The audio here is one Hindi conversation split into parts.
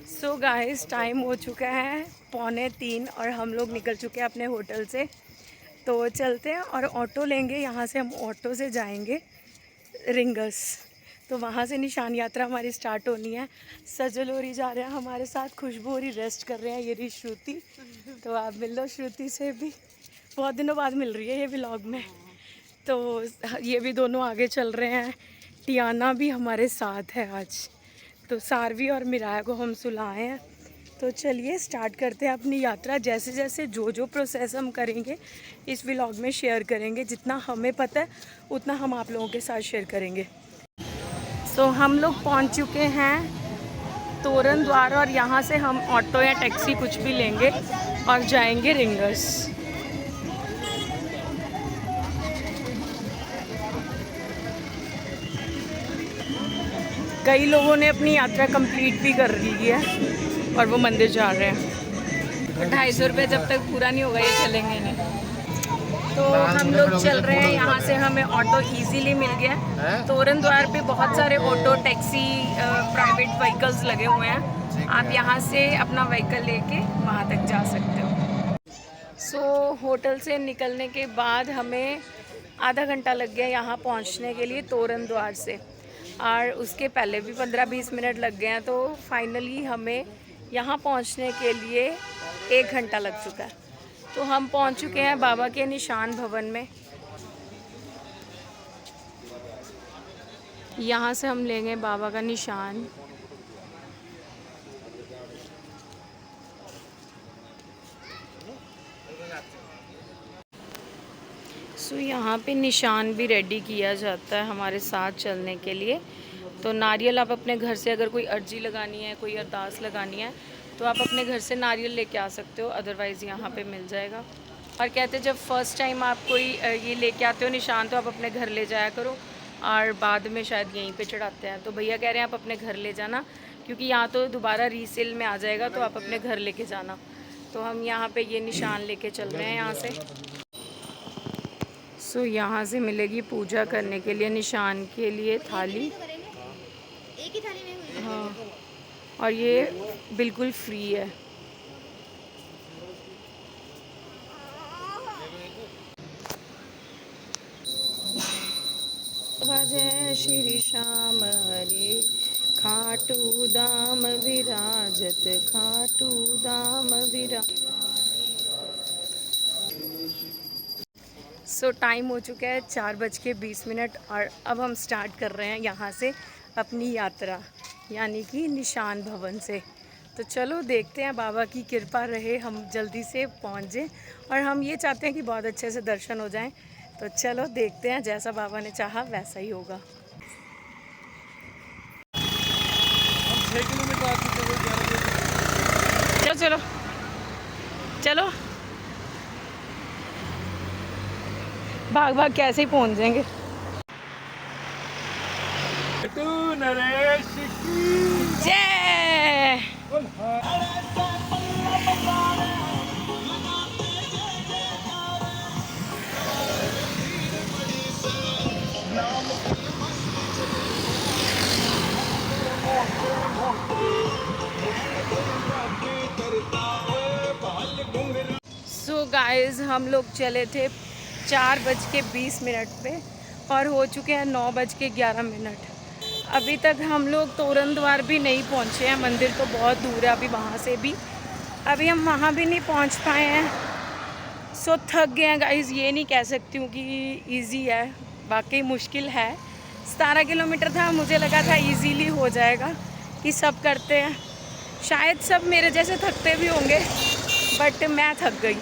सो गाइस टाइम हो चुका है 2:45 और हम लोग निकल चुके हैं अपने होटल से। तो चलते हैं और ऑटो लेंगे। यहाँ से हम ऑटो से जाएंगे रिंगस। तो वहाँ से निशान यात्रा हमारी स्टार्ट होनी है। सजल होरी जा रहे हैं हमारे साथ, खुशबू होरी रेस्ट कर रहे हैं, ये रही श्रुति। तो आप मिल लो श्रुति से भी, बहुत दिनों बाद मिल रही है ये व्लॉग में। तो ये भी दोनों आगे चल रहे हैं। टियाना भी हमारे साथ है आज। तो सारवी और मिराया को हम सुलाए हैं। तो चलिए स्टार्ट करते हैं अपनी यात्रा। जैसे जैसे जो जो प्रोसेस हम करेंगे इस व्लॉग में शेयर करेंगे। जितना हमें पता है उतना हम आप लोगों के साथ शेयर करेंगे। सो हम लोग पहुंच चुके हैं तोरण द्वार और यहाँ से हम ऑटो या टैक्सी कुछ भी लेंगे और जाएंगे रिंगस। कई लोगों ने अपनी यात्रा कंप्लीट भी कर ली है और वो मंदिर जा रहे हैं। 250 रुपये जब तक पूरा नहीं होगा ये चलेंगे नहीं। तो हम लोग चल रहे हैं। यहाँ से हमें ऑटो इजीली मिल गया। तोरण द्वार पे बहुत सारे ऑटो टैक्सी प्राइवेट व्हीकल्स लगे हुए हैं। आप यहाँ से अपना व्हीकल लेके वहाँ तक जा सकते हो। सो होटल से निकलने के बाद हमें आधा घंटा लग गया यहाँ पहुँचने के लिए तोरण द्वार से, और उसके पहले भी 15-20 मिनट लग गए हैं। तो फाइनली हमें यहाँ पहुँचने के लिए 1 घंटा लग चुका है। तो हम पहुँच चुके हैं बाबा के निशान भवन में। यहाँ से हम लेंगे बाबा का निशान। सो यहाँ पे निशान भी रेडी किया जाता है हमारे साथ चलने के लिए। तो नारियल आप अपने घर से, अगर कोई अर्जी लगानी है, कोई अरदास लगानी है, तो आप अपने घर से नारियल लेके आ सकते हो, अदरवाइज़ यहाँ पे मिल जाएगा। और कहते हैं जब फर्स्ट टाइम आप कोई ये लेके आते हो निशान, तो आप अपने घर ले जाया करो, और बाद में शायद यहीं पे चढ़ाते हैं। तो भैया कह रहे हैं आप अपने घर ले जाना, क्योंकि यहाँ तो दोबारा रीसेल में आ जाएगा, तो आप अपने घर लेके जाना। तो हम यहाँ पे ये निशान लेके चल रहे हैं यहाँ से। सो यहाँ से मिलेगी पूजा करने के लिए निशान के लिए थाली। एक ही थाली में। हाँ, और ये बिल्कुल फ्री है। जय श्री श्याम हरे खाटू दाम विराजत, खाटू दाम विराज। सो टाइम हो चुका है 4:20 और अब हम स्टार्ट कर रहे हैं यहाँ से अपनी यात्रा, यानी कि निशान भवन से। तो चलो देखते हैं, बाबा की कृपा रहे हम जल्दी से पहुँच जाएं, और हम ये चाहते हैं कि बहुत अच्छे से दर्शन हो जाएं। तो चलो देखते हैं, जैसा बाबा ने चाहा वैसा ही होगा। चलो चलो चलो, भाग भाग कैसे ही पहुंच जाएंगे। नरेश की जय। सो गाइस हम लोग चले थे 4:20 पे और हो चुके हैं 9:11। अभी तक हम लोग तोरण द्वार भी नहीं पहुंचे हैं। मंदिर तो बहुत दूर है अभी वहाँ से भी, अभी हम वहाँ भी नहीं पहुँच पाए हैं। सो थक गए हैं गाइस। ये नहीं कह सकती हूँ कि इजी है, वाकई मुश्किल है। 17 किलोमीटर था, मुझे लगा था इजीली हो जाएगा कि सब करते हैं, शायद सब मेरे जैसे थकते भी होंगे, बट मैं थक गई।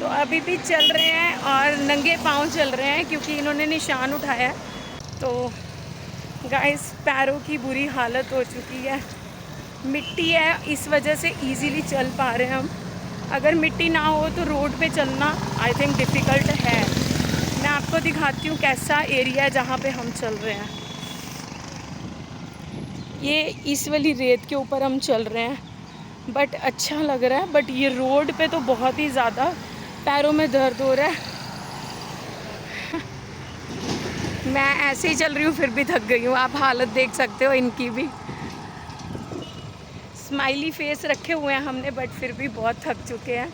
तो अभी भी चल रहे हैं और नंगे पाँव चल रहे हैं, क्योंकि इन्होंने निशान उठाया है। तो गाइस पैरों की बुरी हालत हो चुकी है, मिट्टी है, इस वजह से इजीली चल पा रहे हैं हम। अगर मिट्टी ना हो तो रोड पे चलना आई थिंक डिफ़िकल्ट है। मैं आपको दिखाती हूँ कैसा एरिया है जहाँ पे हम चल रहे हैं। ये इस वाली रेत के ऊपर हम चल रहे हैं, बट अच्छा लग रहा है। बट ये रोड पे तो बहुत ही ज़्यादा पैरों में दर्द हो रहा है। मैं ऐसे ही चल रही हूँ फिर भी थक गई हूँ, आप हालत देख सकते हो इनकी भी। स्माइली फेस रखे हुए हैं हमने, बट फिर भी बहुत थक चुके हैं।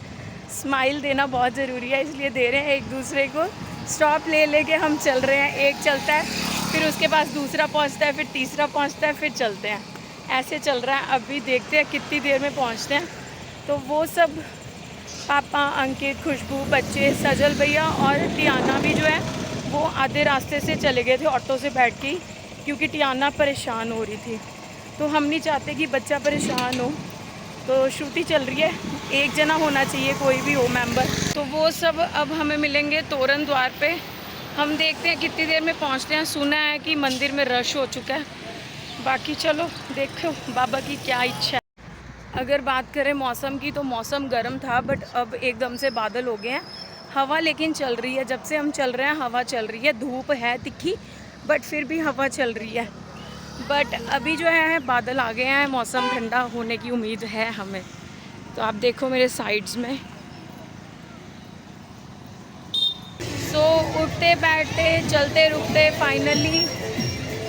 स्माइल देना बहुत ज़रूरी है, इसलिए दे रहे हैं एक दूसरे को। स्टॉप ले लेके हम चल रहे हैं, एक चलता है फिर उसके पास दूसरा पहुंचता है, फिर तीसरा पहुंचता है, फिर चलते हैं, ऐसे चल रहा है। अभी देखते हैं कितनी देर में पहुंचते हैं। तो वो सब पापा, अंकित, खुशबू, बच्चे, सजल भैया और टियाना भी जो है वो आधे रास्ते से चले गए थे ऑटो से बैठ के, क्योंकि टियाना परेशान हो रही थी। तो हम नहीं चाहते कि बच्चा परेशान हो, तो श्रुति चल रही है। एक जना होना चाहिए, कोई भी हो मेंबर। तो वो सब अब हमें मिलेंगे तोरण द्वार पे। हम देखते हैं कितनी देर में पहुंचते हैं। सुना है कि मंदिर में रश हो चुका है, बाकी चलो देखो बाबा की क्या इच्छा है। अगर बात करें मौसम की, तो मौसम गर्म था, बट अब एकदम से बादल हो गए हैं। हवा लेकिन चल रही है, जब से हम चल रहे हैं हवा चल रही है। धूप है तिखी, बट फिर भी हवा चल रही है। बट अभी जो है बादल आ गए हैं, मौसम ठंडा होने की उम्मीद है हमें। तो आप देखो मेरे साइड्स में। सो उठते बैठते चलते रुकते फाइनली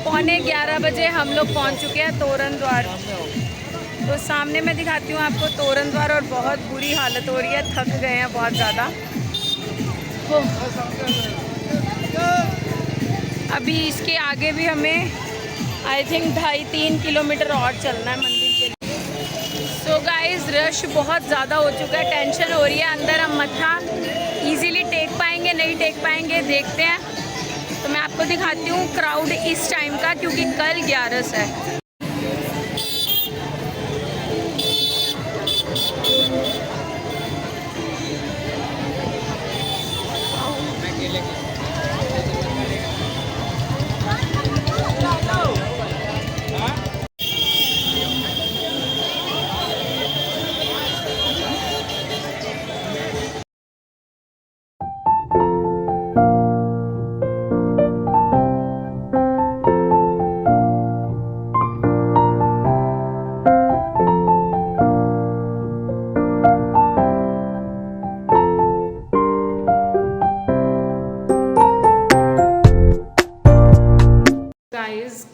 11:15 बजे हम लोग पहुंच चुके हैं तोरण द्वार। तो सामने मैं दिखाती हूँ आपको तोरण द्वार, और बहुत बुरी हालत हो रही है, थक गए हैं बहुत ज़्यादा। अभी इसके आगे भी हमें आई थिंक 2.5-3 किलोमीटर और चलना है मंदिर के लिए। सो गाइस रश बहुत ज़्यादा हो चुका है, टेंशन हो रही है अंदर हम मत्था इजीली टेक पाएंगे नहीं टेक पाएंगे, देखते हैं। तो मैं आपको दिखाती हूँ क्राउड इस टाइम का, क्योंकि कल 11 है।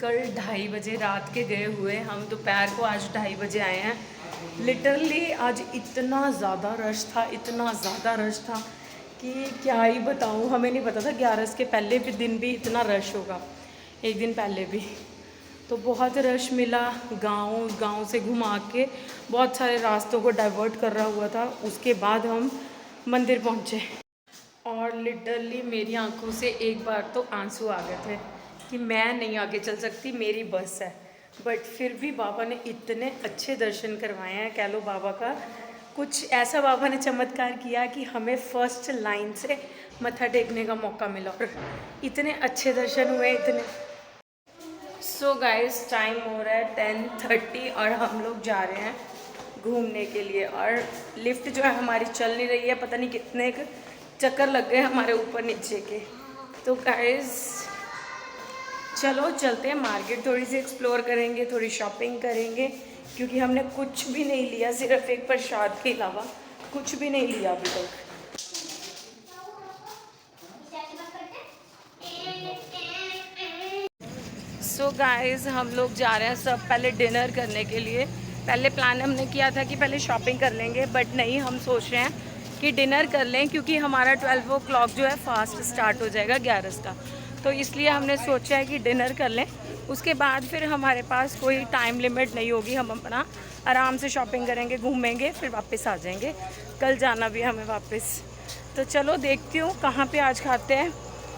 कल 2:30 बजे रात के गए हुए, हम दोपहर को आज 2:30 बजे आए हैं। लिटरली आज इतना ज़्यादा रश था, इतना ज़्यादा रश था कि क्या ही बताऊँ। हमें नहीं पता था 11 के पहले भी दिन भी इतना रश होगा, एक दिन पहले भी। तो बहुत रश मिला, गांव से घुमा के बहुत सारे रास्तों को डाइवर्ट कर रहा हुआ था। उसके बाद हम मंदिर पहुँचे, और लिटरली मेरी आंखों से एक बार तो आंसू आ गए थे कि मैं नहीं आगे चल सकती, मेरी बस है। बट फिर भी बाबा ने इतने अच्छे दर्शन करवाए हैं, कह लो बाबा का कुछ ऐसा बाबा ने चमत्कार किया कि हमें फर्स्ट लाइन से मत्था टेकने का मौका मिला, और इतने अच्छे दर्शन हुए इतने। सो गाइस टाइम हो रहा है 10:30 और हम लोग जा रहे हैं घूमने के लिए। और लिफ्ट जो है हमारी चल नहीं रही है, पता नहीं कितने चक्कर लग गए हमारे ऊपर नीचे के। तो गाइस चलो चलते हैं मार्केट, थोड़ी सी एक्सप्लोर करेंगे, थोड़ी शॉपिंग करेंगे, क्योंकि हमने कुछ भी नहीं लिया, सिर्फ एक प्रसाद के अलावा कुछ भी नहीं लिया अभी तक। सो गाइस हम लोग जा रहे हैं सब पहले डिनर करने के लिए। पहले प्लान हमने किया था कि पहले शॉपिंग कर लेंगे, बट नहीं, हम सोच रहे हैं कि डिनर कर लें, क्योंकि हमारा 12 o'clock जो है फास्ट स्टार्ट हो जाएगा 11 का। तो इसलिए हमने सोचा है कि डिनर कर लें, उसके बाद फिर हमारे पास कोई टाइम लिमिट नहीं होगी, हम अपना आराम से शॉपिंग करेंगे, घूमेंगे, फिर वापस आ जाएंगे। कल जाना भी हमें वापस। तो चलो देखती हूँ कहाँ पे आज खाते हैं।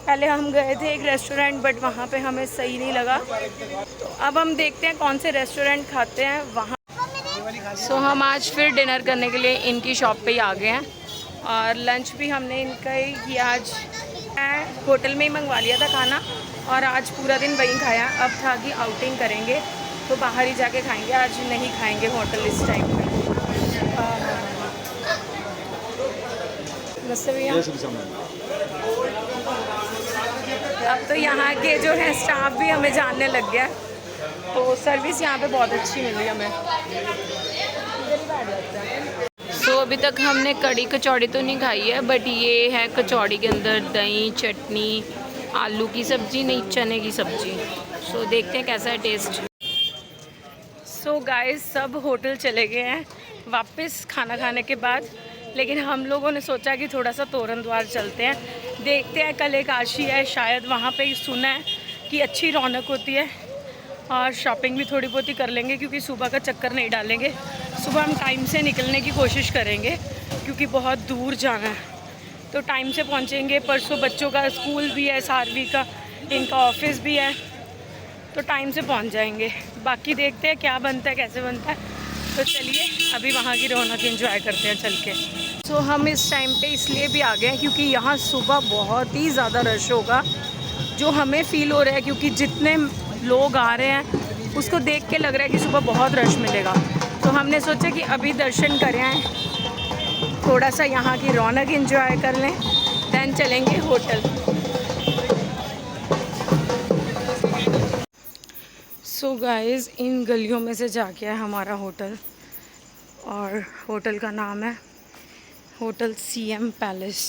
पहले हम गए थे एक रेस्टोरेंट, बट वहाँ पे हमें सही नहीं लगा, तो अब हम देखते हैं कौन से रेस्टोरेंट खाते हैं वहाँ। सो हम आज फिर डिनर करने के लिए इनकी शॉप पे ही आ गए हैं, और लंच भी हमने इनका ही किया। आज होटल में ही मंगवा लिया था खाना, और आज पूरा दिन वहीं खाया। अब था कि आउटिंग करेंगे तो बाहर ही जाके खाएंगे, आज नहीं खाएंगे होटल इस टाइम पे। नमस्ते भैया। अब तो यहाँ के जो है स्टाफ भी हमें जानने लग गया, तो सर्विस यहाँ पे बहुत अच्छी मिल रही है हमें। तो अभी तक हमने कड़ी कचौड़ी तो नहीं खाई है, बट ये है कचौड़ी के अंदर दही, चटनी, आलू की सब्ज़ी, नहीं चने की सब्ज़ी। सो देखते हैं कैसा है टेस्ट। सो गाइस सब होटल चले गए हैं वापस खाना खाने के बाद, लेकिन हम लोगों ने सोचा कि थोड़ा सा तोरण द्वार चलते हैं, देखते हैं। कल एकादशी है, शायद वहाँ पे ही सुना है कि अच्छी रौनक होती है, और शॉपिंग भी थोड़ी बहुत ही कर लेंगे क्योंकि सुबह का चक्कर नहीं डालेंगे। सुबह हम टाइम से निकलने की कोशिश करेंगे क्योंकि बहुत दूर जाना है, तो टाइम से पहुँचेंगे। परसों बच्चों का स्कूल भी है, सारवी का, इनका ऑफिस भी है, तो टाइम से पहुंच जाएंगे। बाकी देखते हैं क्या बनता है, कैसे बनता है। तो चलिए अभी वहाँ की रौनक एंजॉय करते हैं चल के। सो हम इस टाइम पे इसलिए भी आ गए हैं क्योंकि यहाँ सुबह बहुत ही ज़्यादा रश होगा, जो हमें फ़ील हो रहा है क्योंकि जितने लोग आ रहे हैं उसको देख के लग रहा है कि सुबह बहुत रश मिलेगा। तो हमने सोचा कि अभी दर्शन कर आएँ, थोड़ा सा यहाँ की रौनक एंजॉय कर लें, दैन चलेंगे होटल। सो गाइस इन गलियों में से जाके है हमारा होटल, और होटल का नाम है होटल CM पैलेस,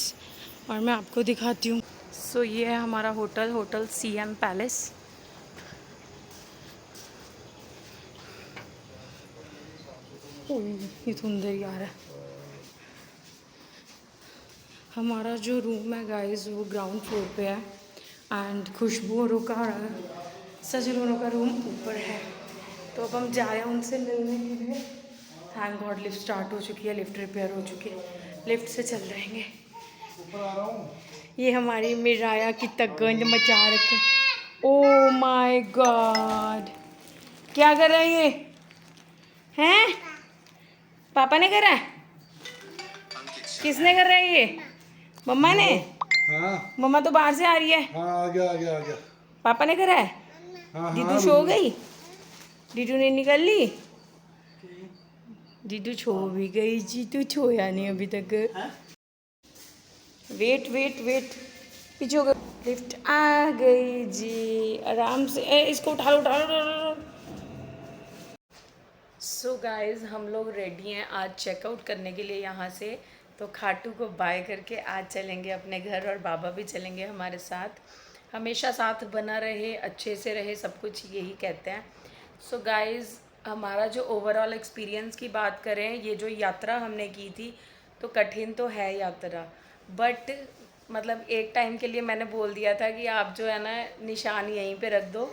और मैं आपको दिखाती हूँ। सो ये है हमारा होटल, होटल CM पैलेस। ये तो अंदर ही आ रहा है। हमारा जो रूम है गाइस वो ग्राउंड फ्लोर पे है, एंड खुशबू औरों का, सजल औरों का रूम ऊपर है। तो अब हम जा रहे हैं उनसे मिलने के लिए। थैंक गॉड लिफ्ट स्टार्ट हो चुकी है, लिफ्ट रिपेयर हो चुकी है, लिफ्ट से चल रहेंगे। ये हमारी मिराया की तगंद मचा रखे। ओ माय गॉड, क्या कर रहा है ये? हैं? पापा ने करा? किसने कर रहा है ये? मम्मा ने? हाँ मम्मा तो बाहर से आ रही है। हाँ, आ गया आ गया आ गया। पापा ने करा है? हाँ दीदू सो गई? दीदू ने निकल ली? दीदू छो भी गई जी, तू छोया नहीं अभी तक। वेट वेट वेट, पीछे हो गए। लिफ्ट आ गई जी, आराम से। इसको उठा लो उठा लो। सो गाइस हम लोग रेडी हैं आज चेकआउट करने के लिए यहाँ से। तो खाटू को बाय करके आज चलेंगे अपने घर, और बाबा भी चलेंगे हमारे साथ। हमेशा साथ बना रहे, अच्छे से रहे, सब कुछ यही कहते हैं। सो गाइस हमारा जो ओवरऑल एक्सपीरियंस की बात करें, ये जो यात्रा हमने की थी, तो कठिन तो है यात्रा, बट मतलब एक टाइम के लिए मैंने बोल दिया था कि आप जो है ना निशान यहीं पे रख दो,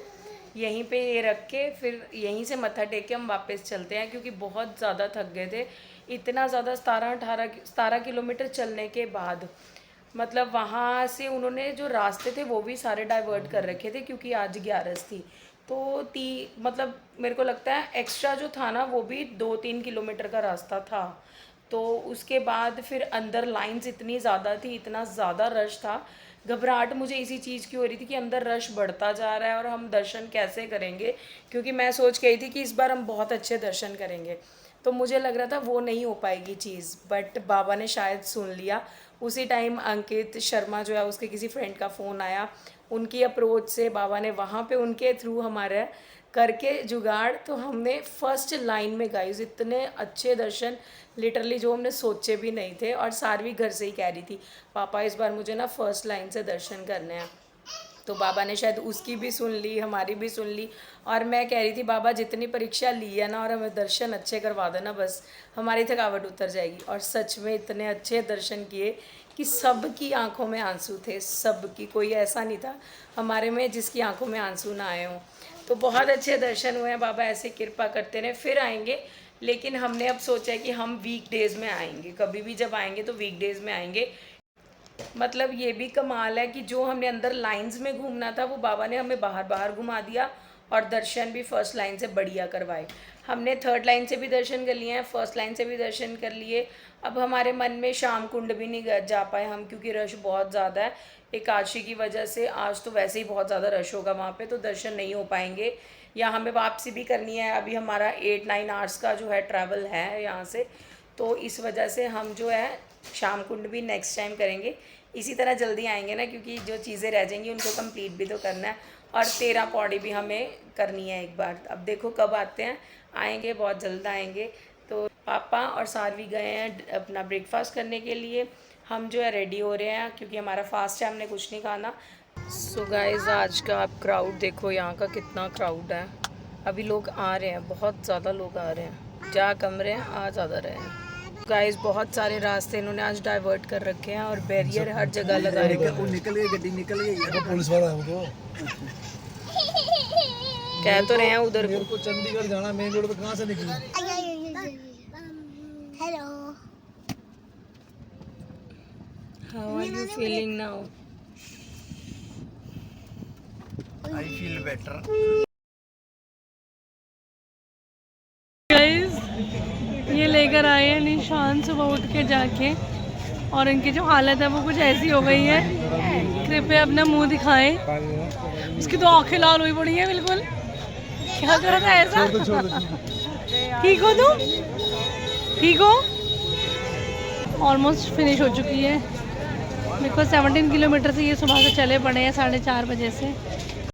यहीं पे ये रख के फिर यहीं से मत्था टेक के हम वापस चलते हैं, क्योंकि बहुत ज़्यादा थक गए थे। इतना ज़्यादा 17 किलोमीटर चलने के बाद, मतलब वहाँ से उन्होंने जो रास्ते थे वो भी सारे डाइवर्ट कर रखे थे क्योंकि आज 11 थी। तो मतलब मेरे को लगता है एक्स्ट्रा जो था ना वो भी 2-3 किलोमीटर का रास्ता था। तो उसके बाद फिर अंदर लाइंस इतनी ज़्यादा थी, इतना ज़्यादा रश था। घबराहट मुझे इसी चीज़ की हो रही थी कि अंदर रश बढ़ता जा रहा है और हम दर्शन कैसे करेंगे, क्योंकि मैं सोच गई थी कि इस बार हम बहुत अच्छे दर्शन करेंगे। तो मुझे लग रहा था वो नहीं हो पाएगी चीज़, बट बाबा ने शायद सुन लिया। उसी टाइम अंकित शर्मा जो है उसके किसी फ्रेंड का फ़ोन आया, उनकी अप्रोच से बाबा ने वहाँ पे उनके थ्रू हमारे करके जुगाड़, तो हमने फर्स्ट लाइन में गाइस इतने अच्छे दर्शन, लिटरली जो हमने सोचे भी नहीं थे। और सारवी घर से ही कह रही थी पापा इस बार मुझे ना फर्स्ट लाइन से दर्शन करने हैं। तो बाबा ने शायद उसकी भी सुन ली, हमारी भी सुन ली। और मैं कह रही थी बाबा जितनी परीक्षा ली है ना, और हमें दर्शन अच्छे करवा देना, बस हमारी थकावट उतर जाएगी। और सच में इतने अच्छे दर्शन किए कि सबकी आंखों में आंसू थे, सबकी, कोई ऐसा नहीं था हमारे में जिसकी आंखों में आंसू ना आए हों। तो बहुत अच्छे दर्शन हुए हैं, बाबा ऐसे कृपा करते रहे। फिर आएंगे, लेकिन हमने अब सोचा है कि हम वीकडेज़ में आएंगे, कभी भी जब आएंगे तो वीकडेज़ में आएंगे। मतलब ये भी कमाल है कि जो हमने अंदर लाइंस में घूमना था वो बाबा ने हमें बाहर बाहर घुमा दिया, और दर्शन भी फर्स्ट लाइन से बढ़िया करवाए। हमने थर्ड लाइन से भी दर्शन कर लिए हैं, फर्स्ट लाइन से भी दर्शन कर लिए। अब हमारे मन में शाम कुंड भी नहीं जा पाए हम, क्योंकि रश बहुत ज़्यादा है एकादशी की वजह से। आज तो वैसे ही बहुत ज़्यादा रश होगा वहाँ पे, तो दर्शन नहीं हो पाएंगे। या हमें वापसी भी करनी है, अभी हमारा 8-9 आवर्स का जो है ट्रैवल है यहाँ से, तो इस वजह से हम जो है शाम कुंड भी नेक्स्ट टाइम करेंगे। इसी तरह जल्दी आएंगे ना, क्योंकि जो चीज़ें रह जाएंगी उनको कंप्लीट भी तो करना है। और 13 पौड़ी भी हमें करनी है एक बार, अब देखो कब आते हैं, आएंगे बहुत जल्द आएंगे। तो पापा और सारवी गए हैं अपना ब्रेकफास्ट करने के लिए, हम जो है रेडी हो रहे हैं क्योंकि हमारा फास्ट है, हमने कुछ नहीं खाना। सो गाइस आज का आप क्राउड देखो, यहाँ का कितना क्राउड है, अभी लोग आ रहे हैं, बहुत ज़्यादा लोग आ रहे हैं, जा कम रहे हैं आ ज़्यादा रहे हैं। गाइस बहुत सारे रास्ते इन्होंने आज डाइवर्ट कर रखे हैं और बैरियर हर जगह लगाए हुए हैं। निकल गई गड्डी निकल गई पुलिस वाला है वो कह तो रहे हैं उधर मेरे को चंडीगढ़ जाना मेन रोड पे कहाँ से निकली hello how are you feeling now? I feel better guys ये लेकर आए हैं निशान सुबह उठ के जाके, और इनकी जो हालत है वो कुछ ऐसी हो गई है, कृपया अपना मुंह दिखाएं। उसकी तो आंखें लाल हुई पड़ी है बिल्कुल। क्या कर रहा है ऐसा? ठीक हो तुम? ठीक हो? ऑलमोस्ट फिनिश हो चुकी है। बिकॉज 17 किलोमीटर से ये सुबह से चले पड़े हैं 4:30 बजे से।